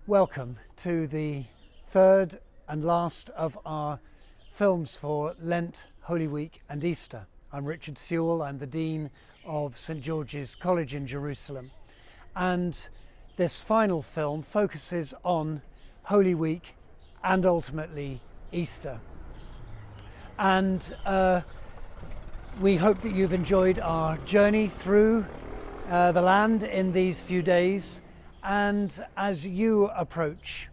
Welcome to the third and last of our films for Lent, Holy Week and Easter. I'm Richard Sewell, I'm the Dean of St George's College in Jerusalem, and this final film focuses on Holy Week and ultimately Easter. And we hope that you've enjoyed our journey through the land in these few days. And as you approach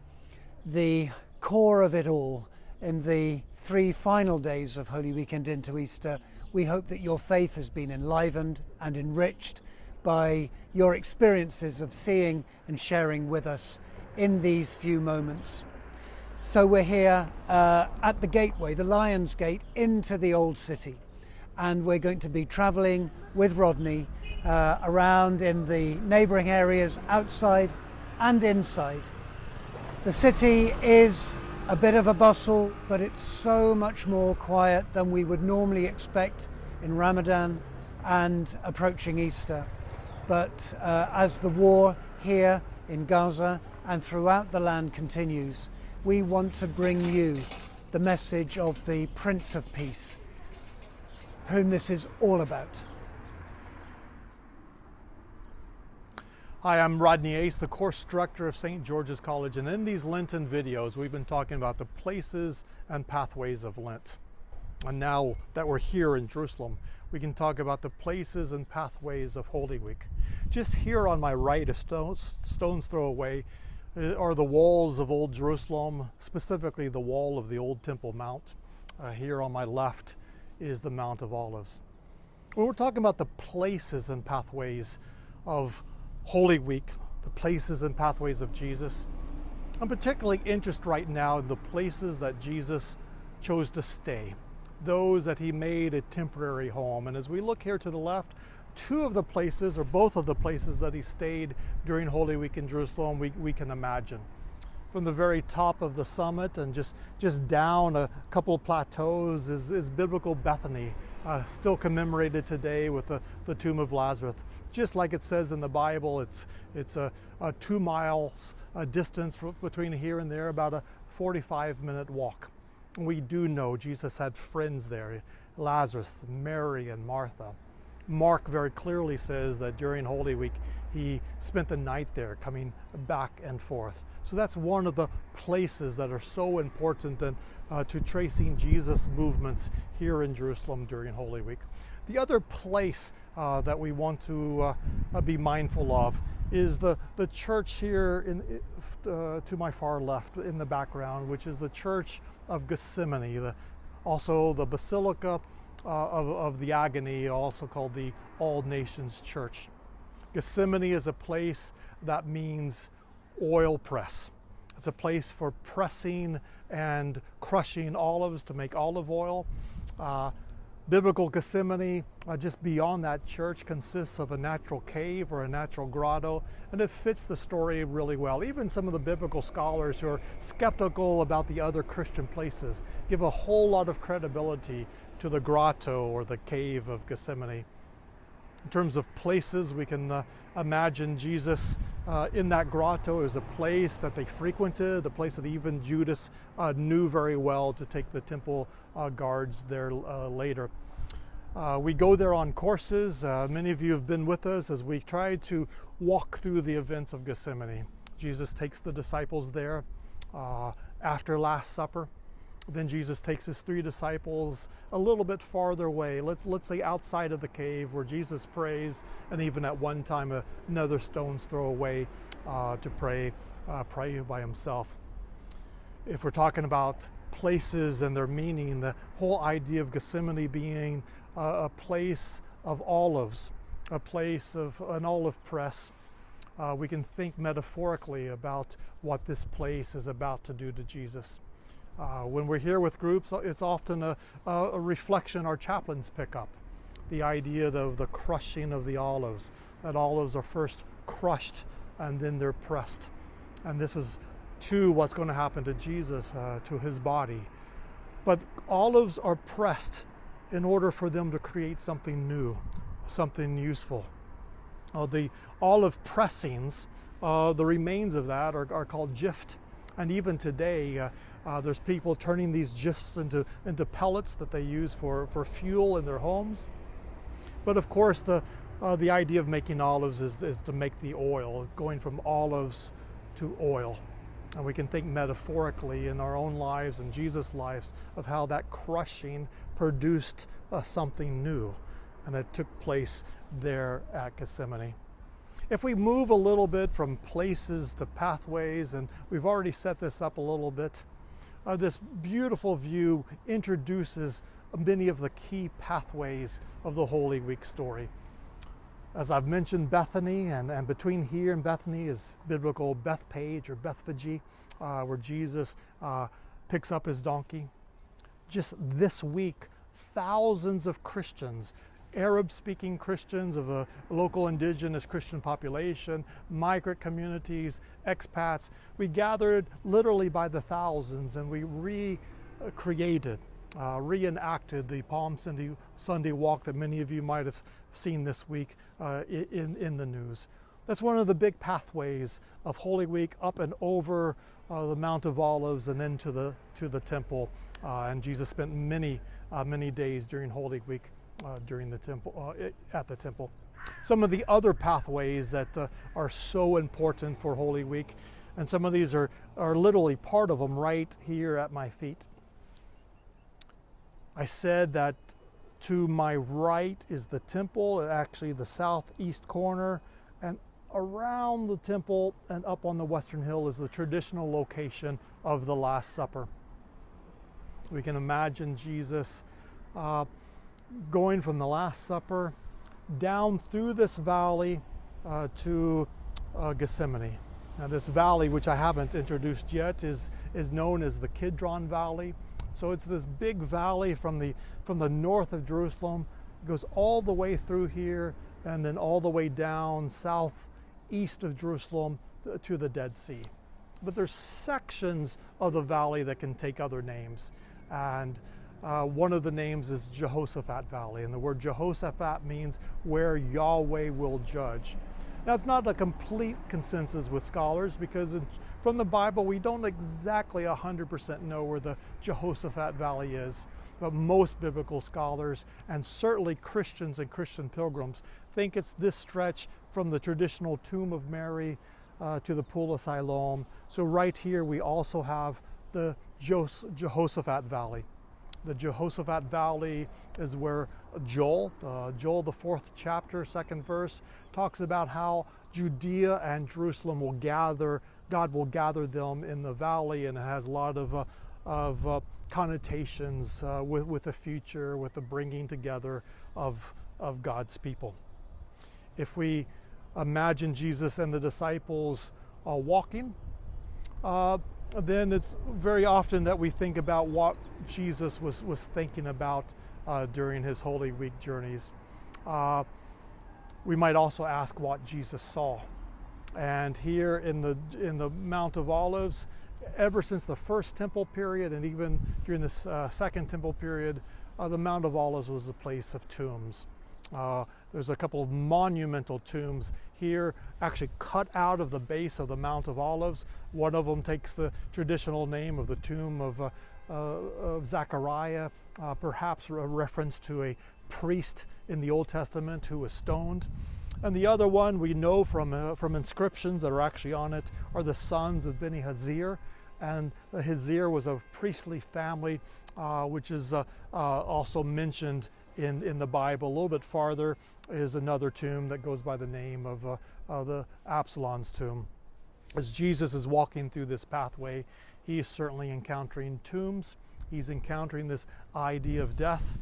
the core of it all in the 3 final days of Holy Week and into Easter, we hope that your faith has been enlivened and enriched by your experiences of seeing and sharing with us in these few moments. So we're here at the gateway, the Lion's Gate, into the Old City. And we're going to be travelling with Rodney around in the neighbouring areas outside and inside. The city is a bit of a bustle, but it's so much more quiet than we would normally expect in Ramadan and approaching Easter. But as the war here in Gaza and throughout the land continues, we want to bring you the message of the Prince of Peace, whom this is all about. Hi, I'm Rodney Ace, the course director of St. George's College, and in these Lenten videos we've been talking about the places and pathways of Lent. And now that we're here in Jerusalem, we can talk about the places and pathways of Holy Week. Just here on my right, a stone's throw away, are the walls of Old Jerusalem, specifically the wall of the Old Temple Mount. Here on my left is the Mount of Olives. When we're talking about the places and pathways of Holy Week, the places and pathways of Jesus, I'm particularly interested right now in the places that Jesus chose to stay, those that he made a temporary home. And as we look here to the left, 2 of the places, or both of the places that he stayed during Holy Week in Jerusalem, we can imagine. From the very top of the summit and just down a couple of plateaus is biblical Bethany, still commemorated today with the tomb of Lazarus. Just like it says in the Bible, it's a 2 miles distance between here and there, about a 45-minute walk. We do know Jesus had friends there, Lazarus, Mary, and Martha. Mark very clearly says that during Holy Week, he spent the night there, coming back and forth. So that's one of the places that are so important to tracing Jesus' movements here in Jerusalem during Holy Week. The other place that we want to be mindful of is the church here to my far left in the background, which is the Church of Gethsemane, also the Basilica of the Agony, also called the All Nations Church. Gethsemane is a place that means oil press. It's a place for pressing and crushing olives to make olive oil. Biblical Gethsemane, just beyond that church, consists of a natural cave or a natural grotto, and it fits the story really well. Even some of the biblical scholars who are skeptical about the other Christian places give a whole lot of credibility to the grotto or the cave of Gethsemane. In terms of places, we can imagine Jesus in that grotto. It was a place that they frequented, a place that even Judas knew very well to take the temple guards there later. We go there on courses. Many of you have been with us as we try to walk through the events of Gethsemane. Jesus takes the disciples there after Last Supper. Then Jesus takes his 3 disciples a little bit farther away, let's say outside of the cave where Jesus prays, and even at one time another stone's throw away to pray by himself. If we're talking about places and their meaning, the whole idea of Gethsemane being a place of olives, a place of an olive press, we can think metaphorically about what this place is about to do to Jesus. When we're here with groups, it's often a reflection our chaplains pick up. The idea of the crushing of the olives, that olives are first crushed and then they're pressed. And this is too what's going to happen to Jesus, to his body. But olives are pressed in order for them to create something new, something useful. The olive pressings the remains of that are called gift. And even today, there's people turning these gifts into pellets that they use for fuel in their homes. But of course, the idea of making olives is to make the oil, going from olives to oil. And we can think metaphorically in our own lives and Jesus' lives of how that crushing produced something new. And it took place there at Gethsemane. If we move a little bit from places to pathways, and we've already set this up a little bit, this beautiful view introduces many of the key pathways of the Holy Week story. As I've mentioned, Bethany, and between here and Bethany is biblical Bethpage or Bethphage, where Jesus picks up his donkey. Just this week, thousands of Christians, Arab-speaking Christians of a local indigenous Christian population, migrant communities, expats, we gathered literally by the thousands, and we reenacted the Palm Sunday walk that many of you might have seen this week in the news. That's one of the big pathways of Holy Week, up and over the Mount of Olives and into the temple. And Jesus spent many days during Holy Week during the temple, at the temple. Some of the other pathways that are so important for Holy Week, and some of these are literally part of them right here at my feet. I said that to my right is the temple, actually the southeast corner, and around the temple and up on the western hill is the traditional location of the Last Supper. We can imagine Jesus going from the Last Supper down through this valley to Gethsemane. Now this valley, which I haven't introduced yet, is known as the Kidron Valley. So it's this big valley from the north of Jerusalem. It goes all the way through here and then all the way down southeast of Jerusalem to the Dead Sea. But there's sections of the valley that can take other names. And one of the names is Jehoshaphat Valley. And the word Jehoshaphat means where Yahweh will judge. Now, it's not a complete consensus with scholars because from the Bible, we don't exactly 100% know where the Jehoshaphat Valley is. But most biblical scholars, and certainly Christians and Christian pilgrims, think it's this stretch from the traditional tomb of Mary to the pool of Siloam. So right here, we also have the Jehoshaphat Valley. The Jehoshaphat Valley is where Joel, the 4th chapter, 2nd verse, talks about how Judea and Jerusalem will gather, God will gather them in the valley, and it has a lot of connotations with the future, with the bringing together of God's people. If we imagine Jesus and the disciples walking, then it's very often that we think about what Jesus was thinking about during his Holy Week journeys. We might also ask what Jesus saw. And here in the Mount of Olives, ever since the first temple period and even during this second temple period, the Mount of Olives was a place of tombs. There's a couple of monumental tombs here, actually cut out of the base of the Mount of Olives. One of them takes the traditional name of the tomb of Zechariah, perhaps a reference to a priest in the Old Testament who was stoned. And the other one we know from inscriptions that are actually on it are the sons of Beni Hazir. And the Hazir was a priestly family, which is also mentioned in the Bible. A little bit farther is another tomb that goes by the name of the Absalom's tomb. As Jesus is walking through this pathway, he is certainly encountering tombs. He's encountering this idea of death.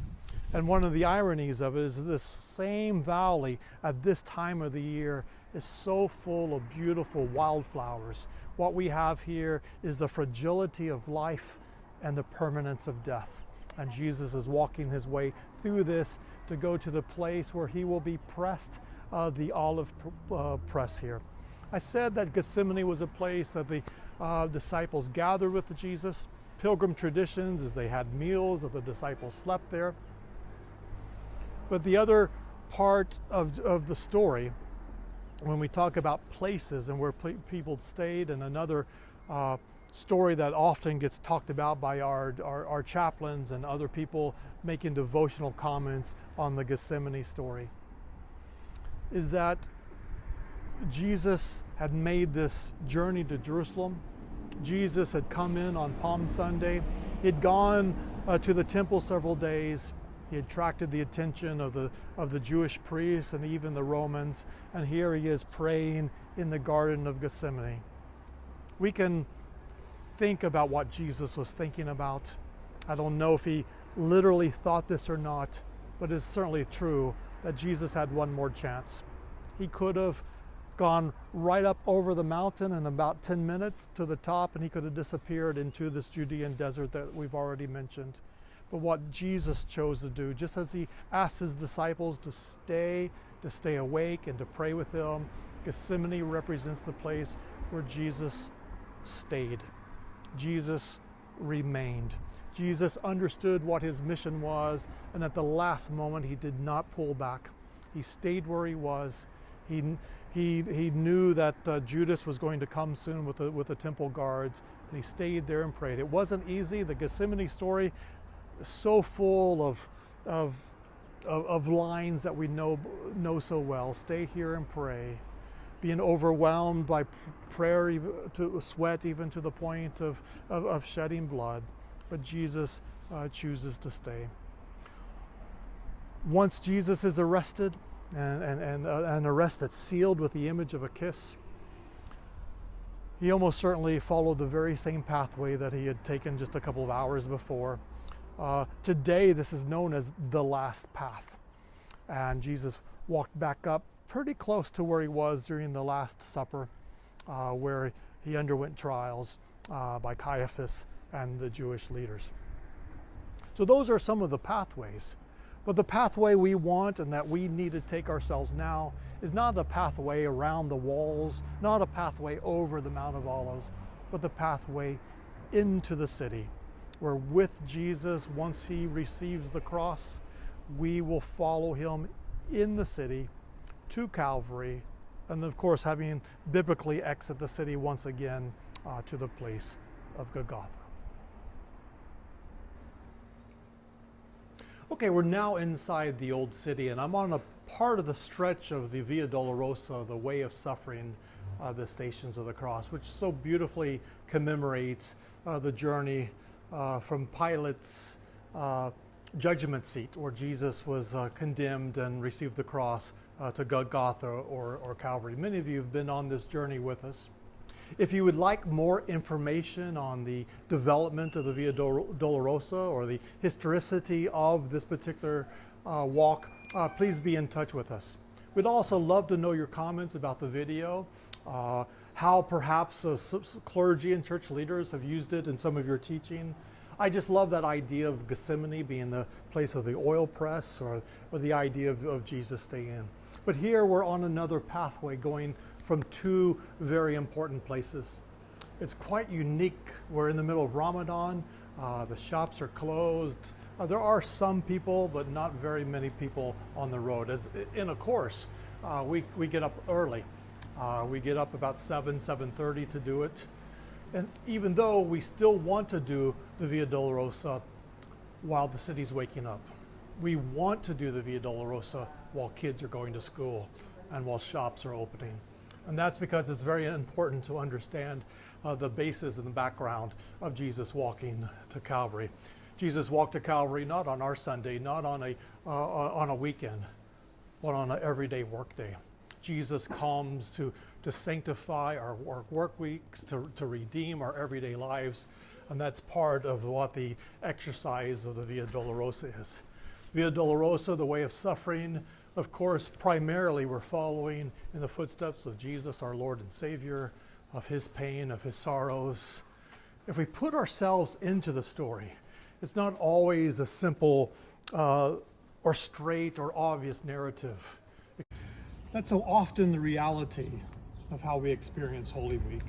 And one of the ironies of it is this same valley at this time of the year is so full of beautiful wildflowers. What we have here is the fragility of life and the permanence of death. And Jesus is walking his way through this to go to the place where he will be pressed, the olive press here. I said that Gethsemane was a place that the disciples gathered with Jesus. Pilgrim traditions is they had meals, that the disciples slept there. But the other part of the story when we talk about places and where people stayed, and another story that often gets talked about by our chaplains and other people making devotional comments on the Gethsemane story, is that Jesus had made this journey to Jerusalem. Jesus had come in on Palm Sunday. He'd gone to the temple several days. He attracted the attention of the Jewish priests and even the Romans. And here he is praying in the Garden of Gethsemane. We can think about what Jesus was thinking about. I don't know if he literally thought this or not, but it's certainly true that Jesus had one more chance. He could have gone right up over the mountain in about 10 minutes to the top, and he could have disappeared into this Judean desert that we've already mentioned. But what Jesus chose to do, just as he asked his disciples to stay awake and to pray with him, Gethsemane represents the place where Jesus stayed. Jesus remained. Jesus understood what his mission was, and at the last moment he did not pull back. He stayed where he was. He knew that Judas was going to come soon with the temple guards, and he stayed there and prayed. It wasn't easy. The Gethsemane story is so full of lines that we know so well. Stay here and pray. Being overwhelmed by prayer, to sweat, even to the point of shedding blood. But Jesus chooses to stay. Once Jesus is arrested, and an arrest that's sealed with the image of a kiss, he almost certainly followed the very same pathway that he had taken just a couple of hours before. Today, this is known as the last path. And Jesus walked back up pretty close to where he was during the Last Supper, where he underwent trials by Caiaphas and the Jewish leaders. So those are some of the pathways. But the pathway we want and that we need to take ourselves now is not a pathway around the walls, not a pathway over the Mount of Olives, but the pathway into the city, where with Jesus, once he receives the cross, we will follow him in the city to Calvary, and of course having biblically exit the city once again to the place of Golgotha. Okay, we're now inside the old city, and I'm on a part of the stretch of the Via Dolorosa, the Way of Suffering, the Stations of the Cross, which so beautifully commemorates the journey from Pilate's judgment seat, where Jesus was condemned and received the cross, to Golgotha or Calvary. Many of you have been on this journey with us. If you would like more information on the development of the Via Dolorosa or the historicity of this particular walk, please be in touch with us. We'd also love to know your comments about the video, how perhaps clergy and church leaders have used it in some of your teaching. I just love that idea of Gethsemane being the place of the oil press, or the idea of Jesus staying in. But here we're on another pathway going from two very important places. It's quite unique. We're in the middle of Ramadan. The shops are closed. There are some people, but not very many people on the road. And of course, we get up early. We get up about 7:30 to do it. And even though we still want to do the Via Dolorosa while the city's waking up, we want to do the Via Dolorosa while kids are going to school and while shops are opening. And that's because it's very important to understand the basis and the background of Jesus walking to Calvary. Jesus walked to Calvary not on our Sunday, not on a weekend, but on an everyday work day. Jesus comes to sanctify our work weeks, to redeem our everyday lives, and that's part of what the exercise of the Via Dolorosa is. Via Dolorosa, the way of suffering, of course, primarily we're following in the footsteps of Jesus, our Lord and Savior, of his pain, of his sorrows. If we put ourselves into the story, it's not always a simple or straight or obvious narrative. That's so often the reality of how we experience Holy Week.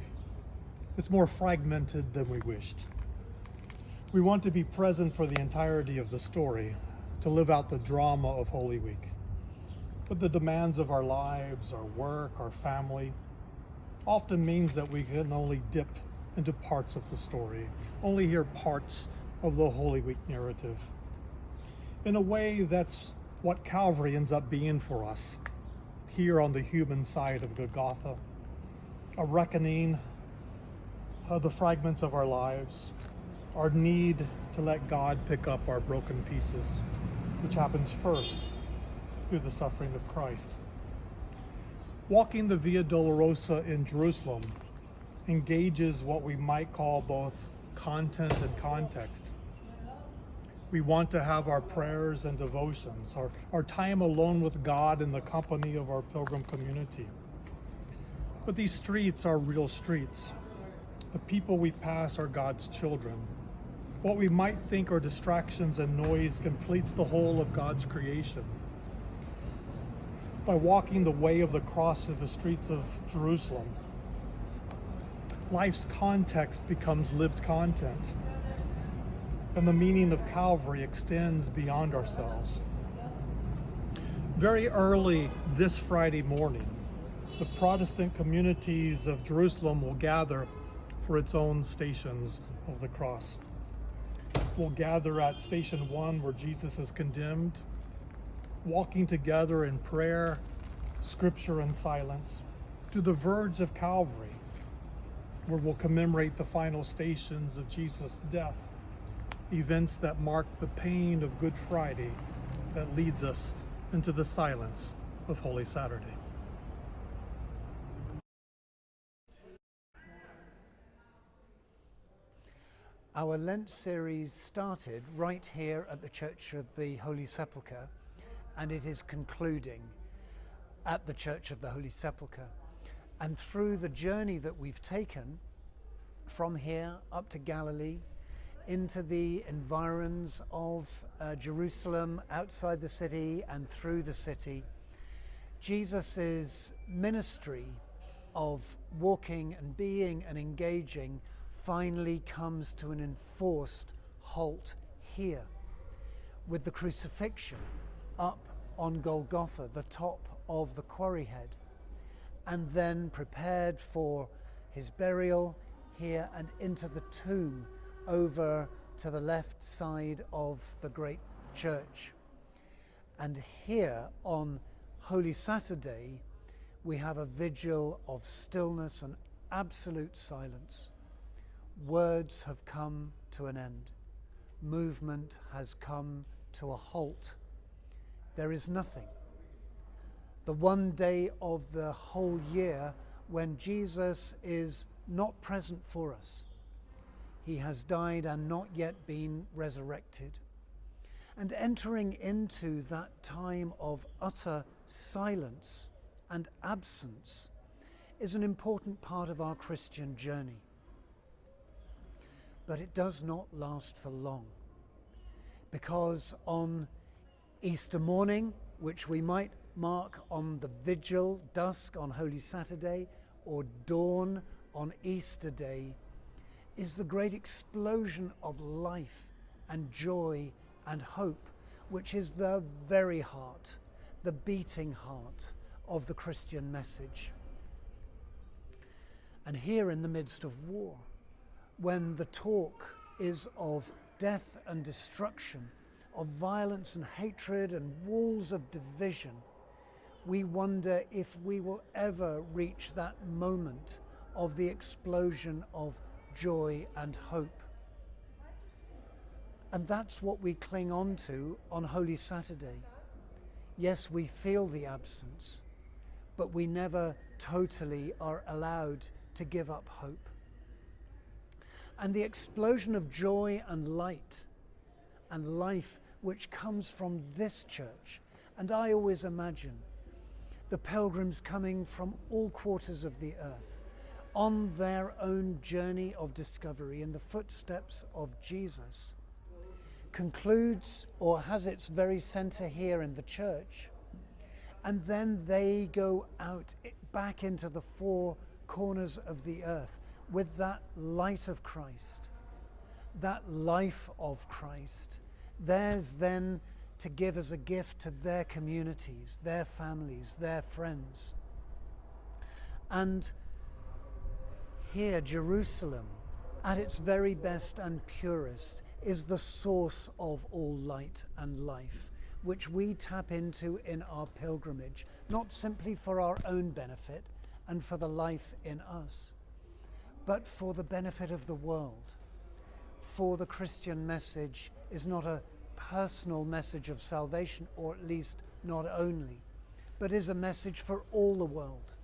It's more fragmented than we wished. We want to be present for the entirety of the story, to live out the drama of Holy Week. But the demands of our lives, our work, our family, often means that we can only dip into parts of the story, only hear parts of the Holy Week narrative. In a way, that's what Calvary ends up being for us, here on the human side of Golgotha, a reckoning of the fragments of our lives, our need to let God pick up our broken pieces, which happens first through the suffering of Christ. Walking the Via Dolorosa in Jerusalem engages what we might call both content and context. We want to have our prayers and devotions, our time alone with God in the company of our pilgrim community. But these streets are real streets. The people we pass are God's children. What we might think are distractions and noise completes the whole of God's creation. By walking the way of the cross through the streets of Jerusalem, life's context becomes lived content, and the meaning of Calvary extends beyond ourselves. Very early this Friday morning, the Protestant communities of Jerusalem will gather for its own stations of the cross. We'll gather at Station 1, where Jesus is condemned, walking together in prayer, scripture, and silence, to the verge of Calvary, where we'll commemorate the final stations of Jesus' death, events that mark the pain of Good Friday that leads us into the silence of Holy Saturday. Our Lent series started right here at the Church of the Holy Sepulchre, and it is concluding at the Church of the Holy Sepulchre. And through the journey that we've taken from here up to Galilee, into the environs of Jerusalem, outside the city and through the city, Jesus' ministry of walking and being and engaging finally comes to an enforced halt here, with the crucifixion up on Golgotha, the top of the quarry head, and then prepared for his burial here and into the tomb over to the left side of the great church. And here on Holy Saturday, we have a vigil of stillness and absolute silence. Words have come to an end. Movement has come to a halt. There is nothing. The one day of the whole year when Jesus is not present for us. He has died and not yet been resurrected. And entering into that time of utter silence and absence is an important part of our Christian journey. But it does not last for long, because on Easter morning, which we might mark on the vigil, dusk on Holy Saturday, or dawn on Easter Day, is the great explosion of life and joy and hope, which is the very heart, the beating heart of the Christian message. And here in the midst of war, when the talk is of death and destruction, of violence and hatred and walls of division, we wonder if we will ever reach that moment of the explosion of joy and hope. And that's what we cling on to on Holy Saturday. Yes, we feel the absence, but we never totally are allowed to give up hope. And the explosion of joy and light and life which comes from this church, and I always imagine the pilgrims coming from all quarters of the earth on their own journey of discovery in the footsteps of Jesus, concludes or has its very center here in the church, and then they go out back into the four corners of the earth with that light of Christ, that life of Christ, theirs then to give as a gift to their communities, their families, their friends. And here, Jerusalem, at its very best and purest, is the source of all light and life, which we tap into in our pilgrimage, not simply for our own benefit and for the life in us, but for the benefit of the world. For the Christian message is not a personal message of salvation, or at least not only, but is a message for all the world,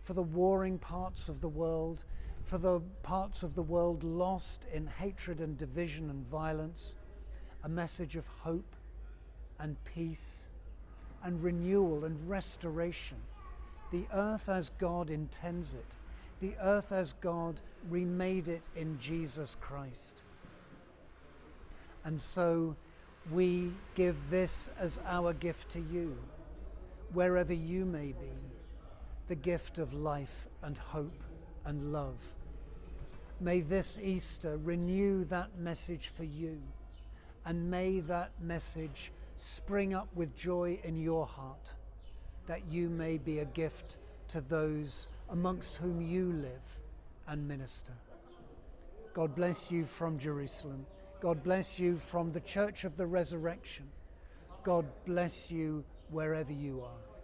for the warring parts of the world, for the parts of the world lost in hatred and division and violence, a message of hope and peace and renewal and restoration. The earth as God intends it, the earth as God remade it in Jesus Christ. And so we give this as our gift to you, wherever you may be, the gift of life and hope and love. May this Easter renew that message for you, and may that message spring up with joy in your heart, that you may be a gift to those amongst whom you live and minister. God bless you from Jerusalem. God bless you from the Church of the Resurrection. God bless you wherever you are.